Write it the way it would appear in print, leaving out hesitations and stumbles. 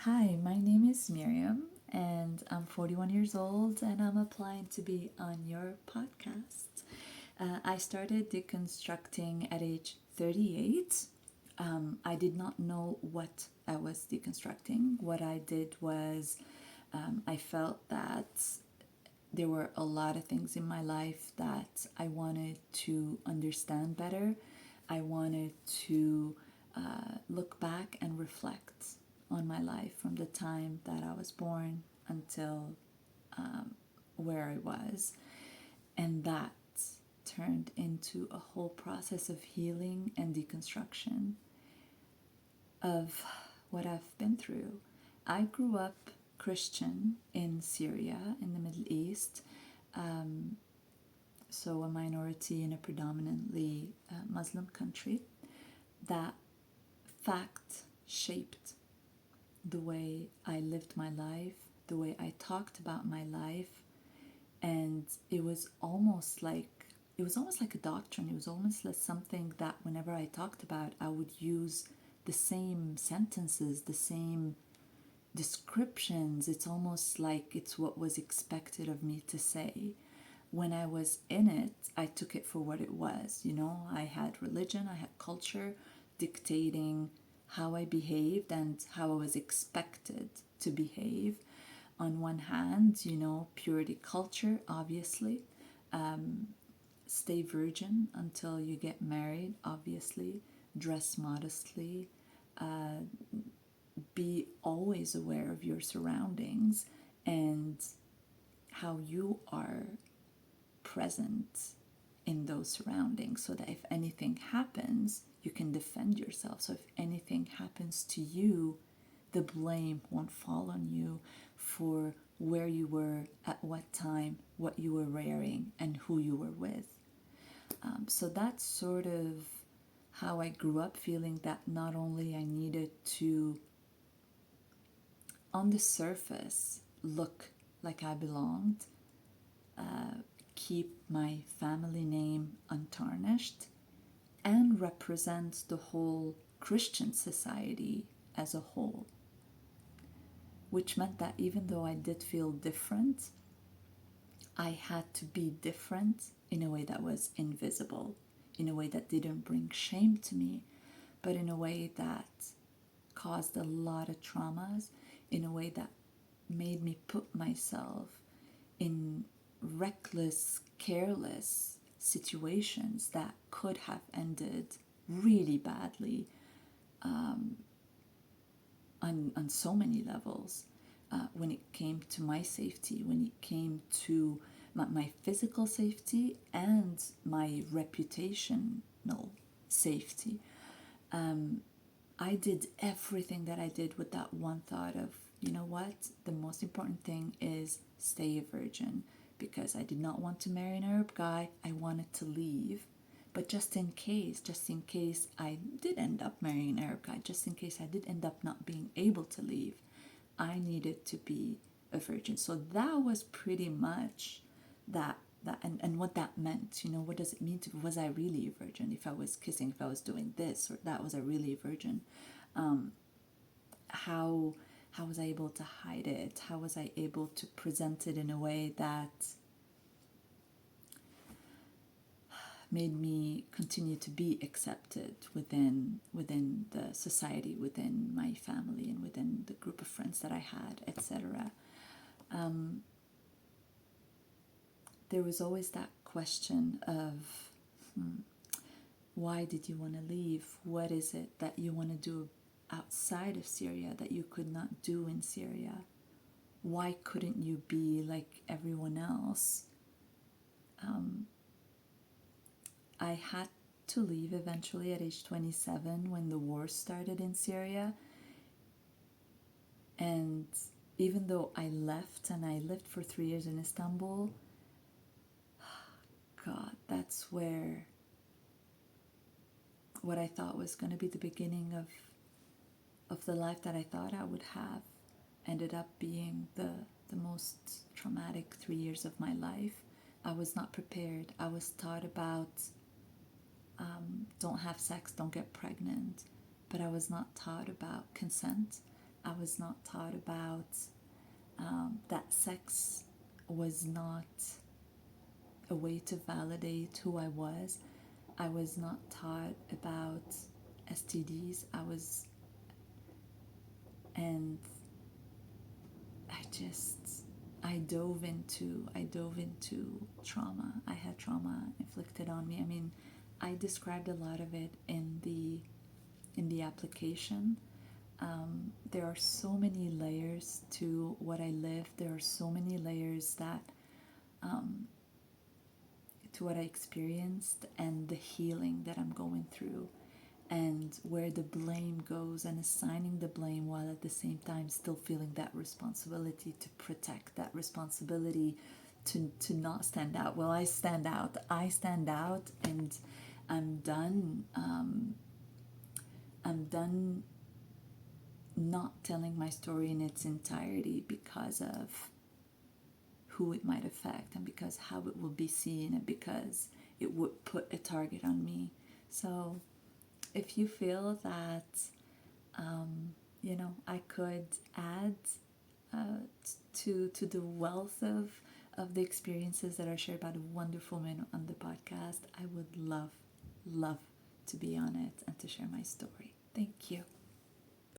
Hi, my name is Miriam, and I'm 41 years old, and I'm applying to be on your podcast. I started deconstructing at age 38. I did not know what I was deconstructing. What I did was I felt that there were a lot of things in my life that I wanted to understand better. I wanted to look back and reflect on my life from the time that I was born until where I was. And that turned into a whole process of healing and deconstruction of what I've been through. I grew up Christian in Syria, in the Middle East, so a minority in a predominantly Muslim country. That fact shaped the way I lived my life, the way I talked about my life, and it was almost like a doctrine. It was almost like something that whenever I talked about, I would use the same sentences, the same descriptions. It's almost like it's what was expected of me to say. When I was in it, I took it for what it was. I had religion, I had culture dictating how I behaved and how I was expected to behave. On one hand, purity culture, obviously. Stay virgin until you get married, obviously. Dress modestly. Be always aware of your surroundings and how you are present in those surroundings, so that if anything happens, you can defend yourself. So if anything happens to you, the blame won't fall on you for where you were at what time, what you were wearing, and who you were with. So that's sort of how I grew up, feeling that not only I needed to, on the surface, look like I belonged, keep my family name untarnished, and represent the whole Christian society as a whole, which meant that even though I did feel different, I had to be different in a way that was invisible, in a way that didn't bring shame to me, but in a way that caused a lot of traumas, in a way that made me put myself in reckless, careless situations that could have ended really badly, on so many levels. When it came to my safety, when it came to my physical safety and my reputational safety. I did everything that I did with that one thought of, you know what, the most important thing is stay a virgin, because I did not want to marry an Arab guy. I wanted to leave. But just in case I did end up marrying an Arab guy, just in case I did end up not being able to leave, I needed to be a virgin. So that was pretty much and what that meant. What does it mean to, was I really a virgin? If I was kissing, if I was doing this or that, was I really a virgin? How was I able to hide it? How was I able to present it in a way that made me continue to be accepted within the society, within my family, and within the group of friends that I had, etc. There was always that question of, why did you want to leave? What is it that you want to do outside of Syria that you could not do in Syria? Why couldn't you be like everyone else? I had to leave eventually at age 27 when the war started in Syria. And even though I left and I lived for 3 years in Istanbul, God, that's where what I thought was going to be the beginning of the life that I thought I would have ended up being the most traumatic 3 years of my life. I was not prepared. I was taught about don't have sex, don't get pregnant, but I was not taught about consent. I was not taught about that sex was not a way to validate who I was. I was not taught about STDs. And I dove into trauma. I had trauma inflicted on me. I mean, I described a lot of it in the application. There are so many layers to what I lived. There are so many layers that to what I experienced and the healing that I'm going through, and where the blame goes, and assigning the blame while at the same time still feeling that responsibility to protect, that responsibility to not stand out. Well, I stand out, and I'm done. I'm done not telling my story in its entirety because of who it might affect, and because how it will be seen, and because it would put a target on me. So if you feel that I could add to the wealth of the experiences that are shared by the wonderful men on the podcast, I would love to be on it and to share my story. Thank you.